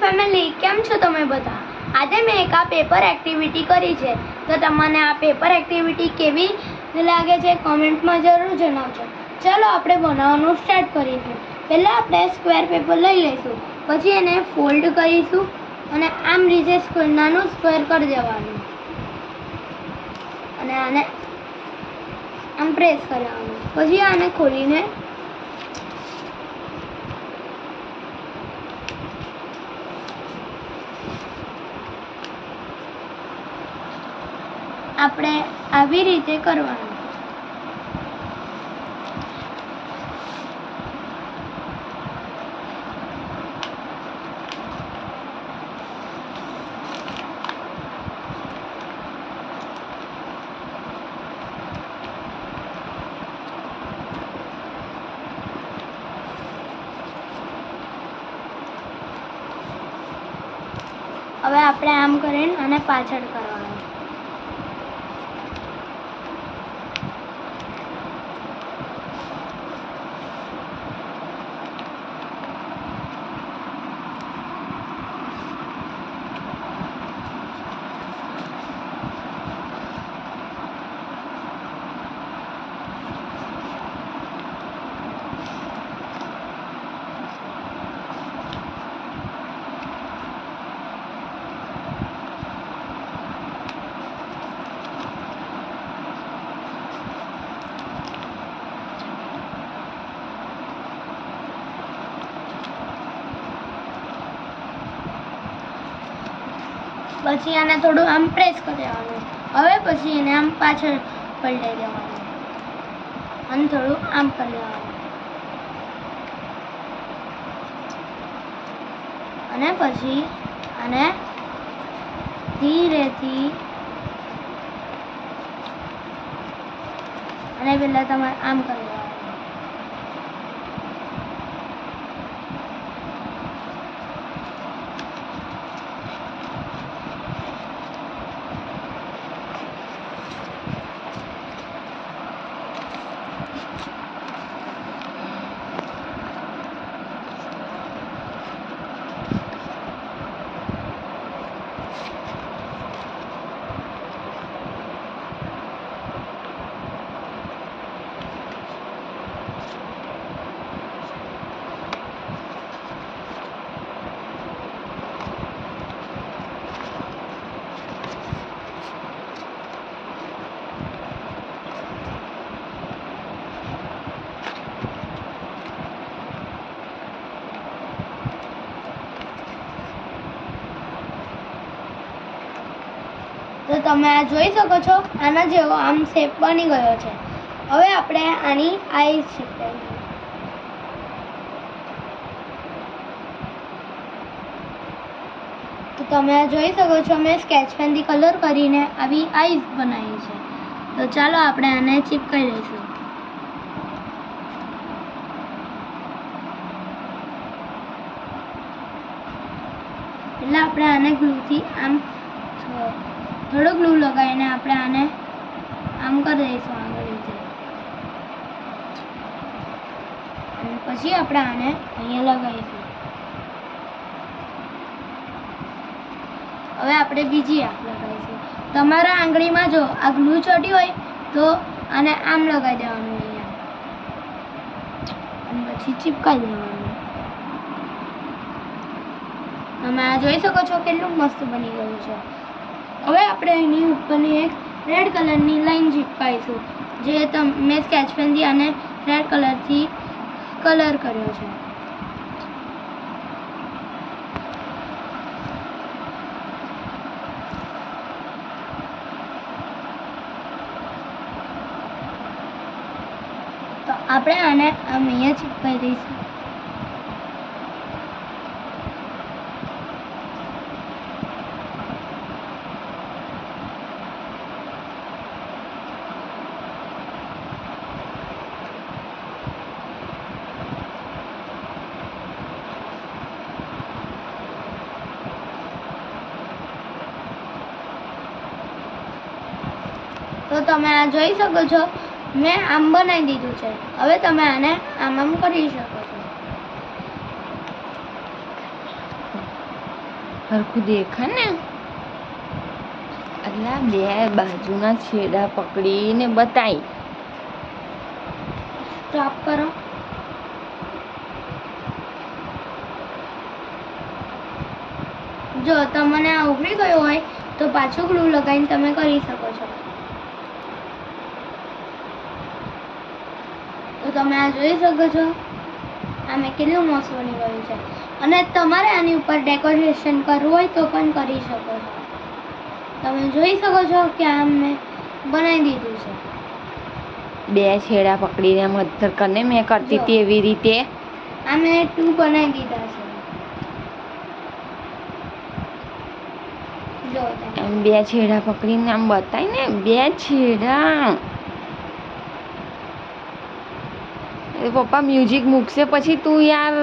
Family કેમ છો તમે બધા? આજે મેં એક આ પેપર એક્ટિવિટી કરી છે, તો તમને આ પેપર એક્ટિવિટી કેવી લાગે છે કોમેન્ટમાં જરૂર જણાવજો. ચાલો આપણે બનાવવાનું સ્ટાર્ટ કરીશું. પહેલાં આપણે સ્ક્વેર પેપર લઈ લઈશું, પછી એને ફોલ્ડ કરીશું અને આમ રીતે નાનું સ્ક્વેર કરી દેવાનું અને આને આમ પ્રેસ કરવાનું. પછી આને ખોલીને આપણે આવી રીતે કરવાનું. હવે આપણે આમ કરીને અને પાછળ કરવાનું. પછી આને થોડું આમ પ્રેસ કરી દેવાનું. હવે પછી એને આમ પાછળ પલટાઈ દેવાનું અને થોડું આમ કરી દેવાનું અને પછી આને ધીરેથી અને પહેલાં તમારે આમ કરી દેવાનું. તો તમે આ જોઈ શકો છો, આના જેવો આમ શેપ બની ગયો છે. હવે આપણે આની આઈઝ ચીપકાવીશું. તો તમે આ જોઈ શકો છો, મેં સ્કેચ પેનથી કલર કરીને આવી આઈઝ બનાવી છે. તો ચાલો આપણે આને ચીપકાવી દઈશું. એટલે આપણે આને ગ્લુથી આમ થોડો ગ્લુ લગાવીને આપણે આને આમ કરી દઈશું આગળ રીતે. અને પછી આપણે આને અહીંયા લગાવીશું. હવે આપણે બીજી આંખ લગાવીશું. તમારા આંગળીમાં જો આ ગ્લુ ચોટી હોય તો આને આમ લગાવી દેવાનું અહીંયા અને પછી ચીપકાવી દેવાનું. તમે આ જોઈ શકો છો કેટલું મસ્ત બની ગયું છે. હવે આપણે એની ઉપરની એક રેડ કલરની લાઈન ચીપકાવીશું, જે મેં સ્કેચ પેનથી આને રેડ કલરથી કલર કર્યો છે. તો આપણે આને અહીંયા ચીપકાવી દઈશું. તો તમે આ જોઈ શકો છો, મેં આમ બનાવી દીધું છે. હવે તમે આને આમ આમ કરી શકો છો. હરખું દેખાય ને. એટલે આ બે બાજુના છેડા પકડીને બતાય. સ્ટોપ કરો. જો તમને આ ઉઘડી ગયું હોય તો પાછું ગ્લુ લગાવીને તમે કરી શકો છો. તો તમે આ જોઈ શકો છો, આ મેં કેટલું મસ્ત બની ગયું છે. અને તમારે આની ઉપર ડેકોરેશન કરવું હોય તો પણ કરી શકો છો. તમે જોઈ શકો છો કે આ મેં બનાવી દીધું છે. બે છેડા પકડીને મધર કરીને મેં કરતી હતી એવી રીતે. આ મેં 2 બનાવી દીધા છે. જો તમે એમ બે છેડા પકડીને આમ બતાય ને, બે છેડા. એ પપ્પા મ્યુઝિક મૂકશે પછી તું યાર